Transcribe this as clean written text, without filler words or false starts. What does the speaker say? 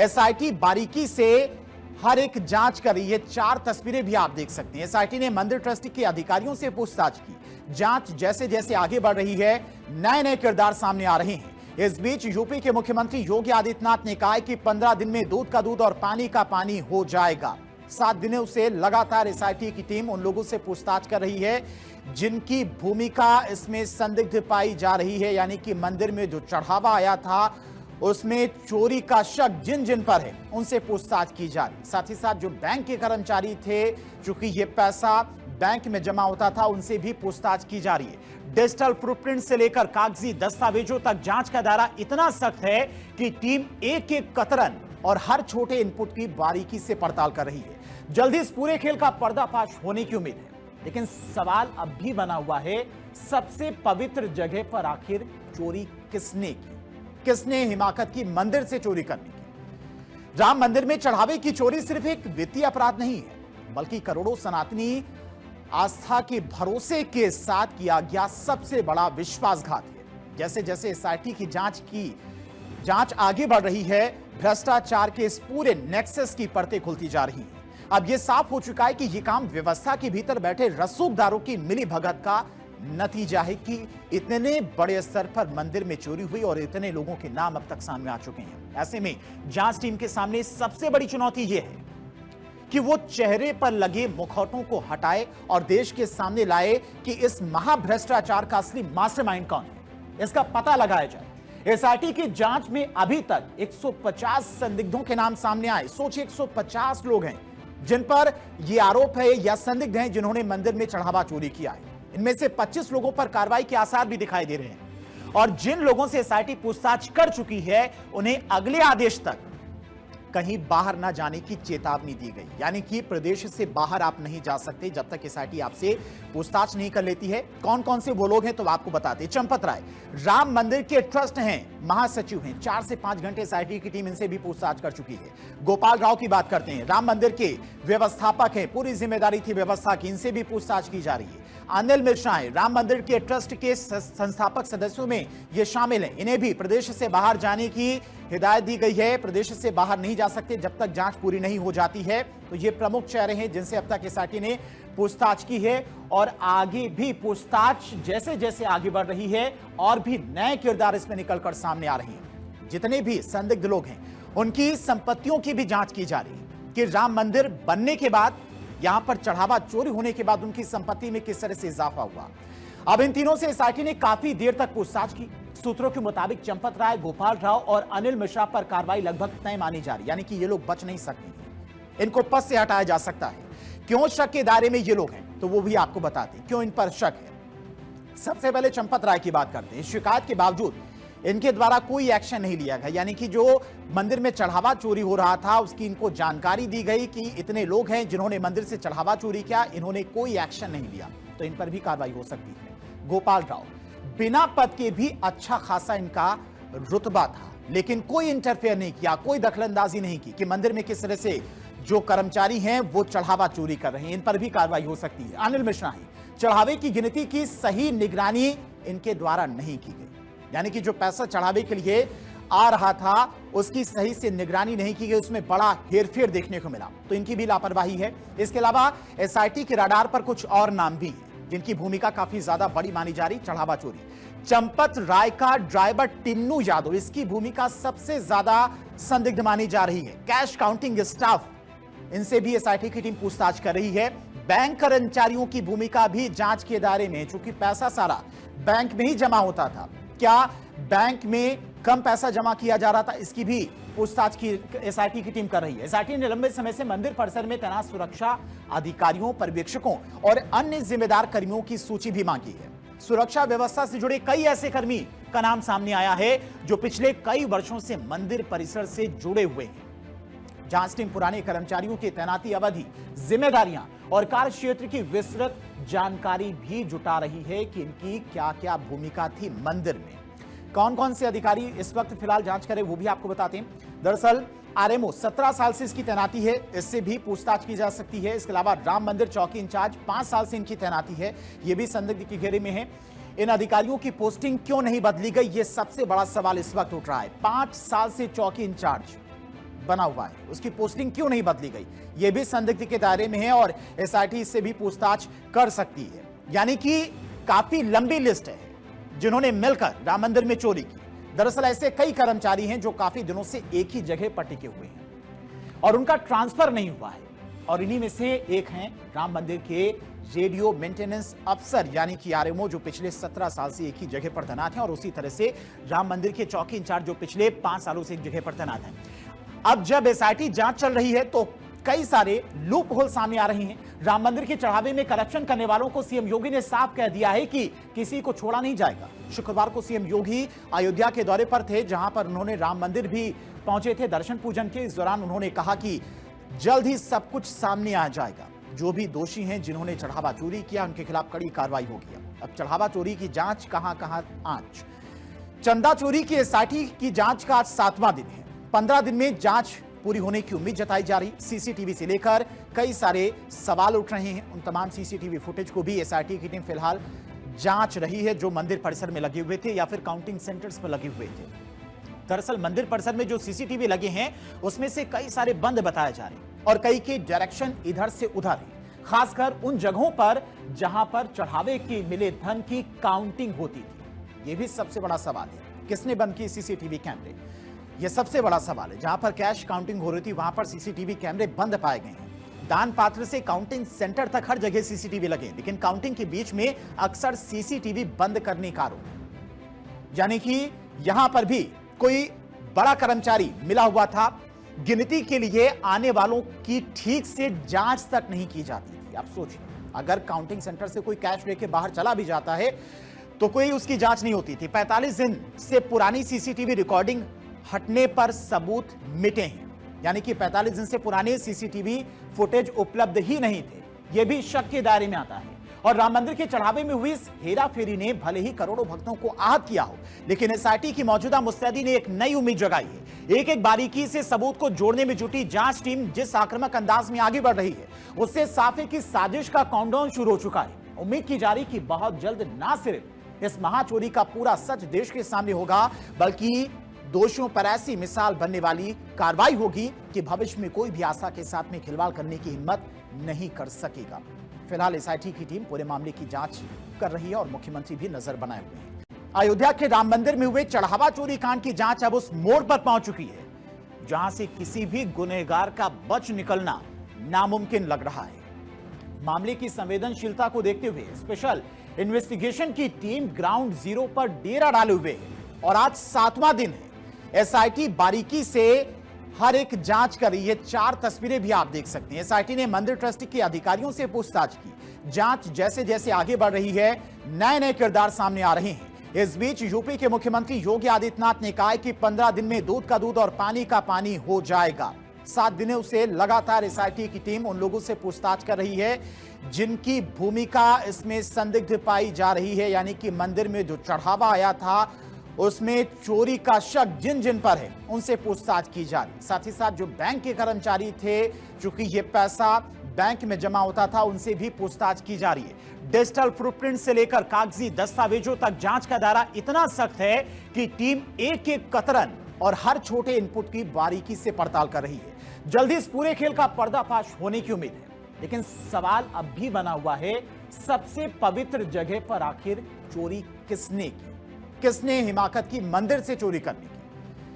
SIT बारीकी से हर एक जांच कर रही है। 4 तस्वीरें भी आप देख सकते हैं। एसआईटी ने मंदिर ट्रस्ट के अधिकारियों से पूछताछ की। जांच जैसे जैसे आगे बढ़ रही है, नए नए किरदार सामने आ रहे हैं। इस बीच यूपी के मुख्यमंत्री योगी आदित्यनाथ ने कहा है कि 15 दिन में दूध का दूध और पानी का पानी हो जाएगा। 7 दिनों से लगातार एसआईटी की टीम उन लोगों से पूछताछ कर रही है जिनकी भूमिका इसमें संदिग्ध पाई जा रही है, यानी कि मंदिर में जो चढ़ावा आया था उसमें चोरी का शक जिन जिन पर है उनसे पूछताछ की जा रही। साथ ही साथ जो बैंक के कर्मचारी थे, चूंकि ये पैसा बैंक में जमा होता था, उनसे भी पूछताछ की जा रही है। डिजिटल फुटप्रिंट से लेकर कागजी दस्तावेजों तक जांच का दायरा इतना सख्त है कि टीम एक एक कतरन और हर छोटे इनपुट की बारीकी से पड़ताल कर रही है। जल्दी इस पूरे खेल का पर्दाफाश होने की उम्मीद है, लेकिन सवाल अब भी बना हुआ है, सबसे पवित्र जगह पर आखिर चोरी किसने की? किसने हिमाकत की मंदिर से चोरी करने की? राम मंदिर में चढ़ावे की चोरी सिर्फ एक वित्तीय अपराध नहीं है, बल्कि करोड़ों सनातनी आस्था के भरोसे के साथ किया गया सबसे बड़ा विश्वासघात है। जैसे जैसे एसआईटी की जांच आगे बढ़ रही है, भ्रष्टाचार के इस पूरे नेक्सस की परतें खुलती जा रही हैं। अब यह साफ हो चुका है कि यह काम व्यवस्था के भीतर बैठे रसूखदारों की मिलीभगत का नतीजा है कि इतने बड़े स्तर पर मंदिर में चोरी हुई और इतने लोगों के नाम अब तक सामने आ चुके हैं। ऐसे में जांच टीम के सामने सबसे बड़ी चुनौती यह है कि वो चेहरे पर लगे मुखौटों को हटाए और देश के सामने लाए कि इस महाभ्रष्टाचार का असली मास्टरमाइंड कौन है, इसका पता लगाया जाए। एसआईटी की जांच में अभी तक 150 संदिग्धों के नाम सामने आए। सोचिए, 150 लोग हैं जिन पर यह आरोप है या संदिग्ध हैं जिन्होंने मंदिर में चढ़ावा चोरी किया है। इनमें से 25 लोगों पर कार्रवाई के आसार भी दिखाई दे रहे हैं और जिन लोगों से एसआईटी पूछताछ कर चुकी है उन्हें अगले आदेश तक कहीं बाहर ना जाने की चेतावनी दी गई, यानी कि प्रदेश से बाहर आप नहीं जा सकते जब तक एसआईटी आपसे पूछताछ नहीं कर लेती है। कौन कौन से वो लोग हैं तो आपको बताते हैं। चंपत राय राम मंदिर के ट्रस्ट हैं, महासचिव हैं। 4 से 5 घंटे एसआईटी की टीम इनसे भी पूछताछ कर चुकी है। गोपाल राव की बात करते हैं, राम मंदिर के व्यवस्थापक हैं, पूरी जिम्मेदारी थी व्यवस्था की, इनसे भी पूछताछ की जा रही है। अनिल मिश्रा है, राम मंदिर के ट्रस्ट के संस्थापक सदस्यों में ये शामिल हैं, इन्हें भी प्रदेश से बाहर जाने की हिदायत दी गई है। प्रदेश से बाहर नहीं जा सकते जब तक जांच पूरी नहीं हो जाती है। तो ये प्रमुख चेहरे हैं जिनसे अब तक एसआईटी ने पूछताछ की है और आगे भी पूछताछ जैसे जैसे आगे बढ़ रही है और भी नए किरदार इसमें निकलकर सामने आ रहे हैं। जितने भी संदिग्ध लोग हैं उनकी संपत्तियों की भी जांच की जा रही है कि राम मंदिर बनने के बाद, यहां पर चढ़ावा चोरी होने के बाद उनकी संपत्ति में किस तरह से इजाफा हुआ। अब इन तीनों से एसआईटी ने काफी देर तक पूछताछ की। सूत्रों के मुताबिक चंपत राय, गोपाल राव और अनिल मिश्रा पर कार्रवाई लगभग तय मानी जा रही, यानी कि ये लोग बच नहीं सकते, इनको पद से हटाया जा सकता है। क्यों शक के दायरे में ये लोग हैं तो वो भी आपको बताते हैं क्यों इन पर शक है। सबसे पहले चंपत राय की बात करते हैं। शिकायत के बावजूद इनके द्वारा कोई एक्शन नहीं लिया गया, यानी कि जो मंदिर में चढ़ावा चोरी हो रहा था उसकी इनको जानकारी दी गई कि इतने लोग हैं जिन्होंने मंदिर से चढ़ावा चोरी किया, इन्होंने कोई एक्शन नहीं लिया, तो इन पर भी कार्रवाई हो सकती है। गोपाल राव, बिना पद के भी अच्छा खासा इनका रुतबा था, लेकिन कोई इंटरफेयर नहीं किया, कोई दखलंदाजी नहीं की कि मंदिर में किस तरह से जो कर्मचारी हैं वो चढ़ावा चोरी कर रहे हैं, इन पर भी कार्रवाई हो सकती है। अनिल मिश्रा है, चढ़ावे की गिनती की सही निगरानी इनके द्वारा नहीं की गई, यानी कि जो पैसा चढ़ावे के लिए आ रहा था उसकी सही से निगरानी नहीं की गई, उसमें बड़ा हेरफेर देखने को मिला, तो इनकी भी लापरवाही है। इसके अलावा एसआईटी के रडार पर कुछ और नाम भी हैं जिनकी भूमिका काफी ज्यादा बड़ी मानी जा रही। चढ़ावा चोरी, चंपत राय का ड्राइवर टिन्नू यादव, इसकी भूमिका सबसे ज्यादा संदिग्ध मानी जा रही है। कैश काउंटिंग स्टाफ, इनसे भी एसआईटी की टीम पूछताछ कर रही है। बैंक कर्मचारियों की भूमिका भी जांच के दायरे में, चूंकि पैसा सारा बैंक में ही जमा होता था, क्या बैंक में कम पैसा जमा किया जा रहा था, इसकी भी पूछताछ की एसआईटी की टीम कर रही है। एसआईटी ने लंबे समय से मंदिर परिसर में तैनात सुरक्षा अधिकारियों, पर्यवेक्षकों और अन्य जिम्मेदार कर्मियों की सूची भी मांगी है। सुरक्षा व्यवस्था से जुड़े कई ऐसे कर्मी का नाम सामने आया है जो पिछले कई वर्षों से मंदिर परिसर से जुड़े हुए हैं। जांच टीम पुराने कर्मचारियों की तैनाती अवधि, जिम्मेदारियां और कार्य क्षेत्र की विस्तृत जानकारी भी जुटा रही है कि इनकी क्या क्या भूमिका थी मंदिर में। कौन कौन से अधिकारी इस वक्त फिलहाल जांच करें वो भी आपको बताते हैं। दरअसल आरएमओ 17 साल से इसकी तैनाती है, इससे भी पूछताछ की जा सकती है। इसके अलावा राम मंदिर चौकी इंचार्ज 5 साल से इनकी तैनाती है, यह भी संदिग्ध के घेरे में है। इन अधिकारियों की पोस्टिंग क्यों नहीं बदली गई, यह सबसे बड़ा सवाल इस वक्त उठ रहा है। 5 साल से चौकी इंचार्ज, बना हुआ है, उसकी पोस्टिंग क्यों नहीं बदली गई, यह भी संदिग्ध के दायरे में है और एसआईटी इससे भी पूछताछ कर सकती है। यानी कि काफी लंबी लिस्ट है जिन्होंने मिलकर राम मंदिर में चोरी की। दरअसल ऐसे कई कर्मचारी हैं जो काफी दिनों से एक ही जगह पर टिके हुए हैं और उनका ट्रांसफर नहीं हुआ है, और इन्हीं में से एक हैं राम मंदिर के रेडियो मेंटेनेंस अफसर यानी कि आरएमओ, जो पिछले 17 साल से एक ही जगह पर तैनात हैं, और उसी तरह से राम मंदिर के चौकी इंचार्ज जो पिछले 5 सालों से एक जगह पर तैनात हैं। अब जब एसआईटी जांच चल रही है तो कई सारे लूप होल सामने आ रही हैं। राम मंदिर के चढ़ावे में करप्शन करने वालों को सीएम योगी ने साफ कह दिया है कि किसी को छोड़ा नहीं जाएगा। शुक्रवार को सीएम योगी अयोध्या के दौरे पर थे, जहां पर उन्होंने राम मंदिर भी पहुंचे थे दर्शन पूजन के। इस दौरान उन्होंने कहा कि जल्द ही सब कुछ सामने आ जाएगा, जो भी दोषी हैं जिन्होंने चढ़ावा चोरी किया उनके खिलाफ कड़ी कार्रवाई होगी। अब चढ़ावा चोरी की जांच कहां आंच। चंदा चोरी की एसआईटी की जांच का आज 7वां दिन है। 15 दिन में जांच पूरी होने की उम्मीद जताई जा रही। सीसीटीवी से लेकर कई सारे सवाल उठ रहे हैं। उन तमाम सीसीटीवी फुटेज को भी एसआईटी की टीम फिलहाल जांच रही है, जो मंदिर परिसर में लगे हुए थे या फिर काउंटिंग सेंटर्स पर लगे हुए थे। दरअसल मंदिर परिसर में जो सीसीटीवी लगे हैं उसमें से कई सारे बंद बताए जा रहे हैं और कई के डायरेक्शन इधर से उधर है, खासकर उन जगहों पर जहां पर चढ़ावे के मिले धन की काउंटिंग होती थी। यह भी सबसे बड़ा सवाल है, किसने बंद किए सीसीटीवी कैमरे, यह सबसे बड़ा सवाल है। जहां पर कैश काउंटिंग हो रही थी वहां पर सीसीटीवी कैमरे बंद पाए गए हैं। दान पात्र से काउंटिंग सेंटर तक हर जगह सीसीटीवी लगे, लेकिन काउंटिंग के बीच में अक्सर सीसीटीवी बंद करने का आरोप। यानी कि यहां पर भी कोई बड़ा कर्मचारी मिला हुआ था, गिनती के लिए आने वालों की ठीक से जांच तक नहीं की जाती थी। आप सोचिए, अगर काउंटिंग सेंटर से कोई कैश लेके बाहर चला भी जाता है तो कोई उसकी जांच नहीं होती थी। 45 दिन से पुरानी सीसीटीवी रिकॉर्डिंग हटने पर सबूत मिटे हैं, यानी कि 45 दिन से पुराने सीसीटीवी फुटेज उपलब्ध ही नहीं थे। यह भी शक के दायरे में आता है। और राम मंदिर के चढ़ावे में हुई इस हेराफेरी ने भले ही करोड़ों भक्तों को आहत किया हो, लेकिन एसआईटी की मौजूदा मुस्तैदी ने एक नई उम्मीद जगाई है। एक एक बारीकी से सबूत को जोड़ने में जुटी जांच टीम जिस आक्रामक अंदाज में आगे बढ़ रही है, उससे साफ है कि साजिश का काउंटडाउन शुरू हो चुका है। उम्मीद की जा रही कि बहुत जल्द ना सिर्फ इस महाचोरी का पूरा सच देश के सामने होगा, बल्कि दोषियों पर ऐसी मिसाल बनने वाली कार्रवाई होगी कि भविष्य में कोई भी आस्था के साथ में खिलवाड़ करने की हिम्मत नहीं कर सकेगा। फिलहाल एसआईटी की टीम पूरे मामले की जांच कर रही है और मुख्यमंत्री भी नजर बनाए हुए हैं। अयोध्या के राम मंदिर में हुए चढ़ावा चोरी कांड की जांच अब उस मोड़ पर पहुंच चुकी है जहां से किसी भी गुनहगार का बच निकलना नामुमकिन लग रहा है। मामले की संवेदनशीलता को देखते हुए स्पेशल इन्वेस्टिगेशन की टीम ग्राउंड जीरो पर डेरा डाले हुए है और आज 7वां दिन है। एसआईटी बारीकी से हर एक जांच कर रही है। 4 तस्वीरें भी आप देख सकते हैं। एसआईटी ने मंदिर ट्रस्ट के अधिकारियों से पूछताछ की। जांच जैसे जैसे आगे बढ़ रही है, नए नए किरदार सामने आ रहे हैं। इस बीच यूपी के मुख्यमंत्री योगी आदित्यनाथ ने कहा है कि 15 दिन में दूध का दूध और पानी का पानी हो जाएगा। 7 दिनों से लगातार एसआईटी की टीम उन लोगों से पूछताछ कर रही है जिनकी भूमिका इसमें संदिग्ध पाई जा रही है, यानी कि मंदिर में जो चढ़ावा आया था उसमें चोरी का शक जिन जिन पर है उनसे पूछताछ की जा रही। साथ ही साथ जो बैंक के कर्मचारी थे, चूंकि ये पैसा बैंक में जमा होता था, उनसे भी पूछताछ की जा रही है। डिजिटल फुटप्रिंट से लेकर कागजी दस्तावेजों तक जांच का दायरा इतना सख्त है कि टीम एक एक कतरन और हर छोटे इनपुट की बारीकी से पड़ताल कर रही है। जल्दी इस पूरे खेल का पर्दाफाश होने की उम्मीद है, लेकिन सवाल अब भी बना हुआ है, सबसे पवित्र जगह पर आखिर चोरी किसने की? किसने हिमाकत की मंदिर से चोरी करने की?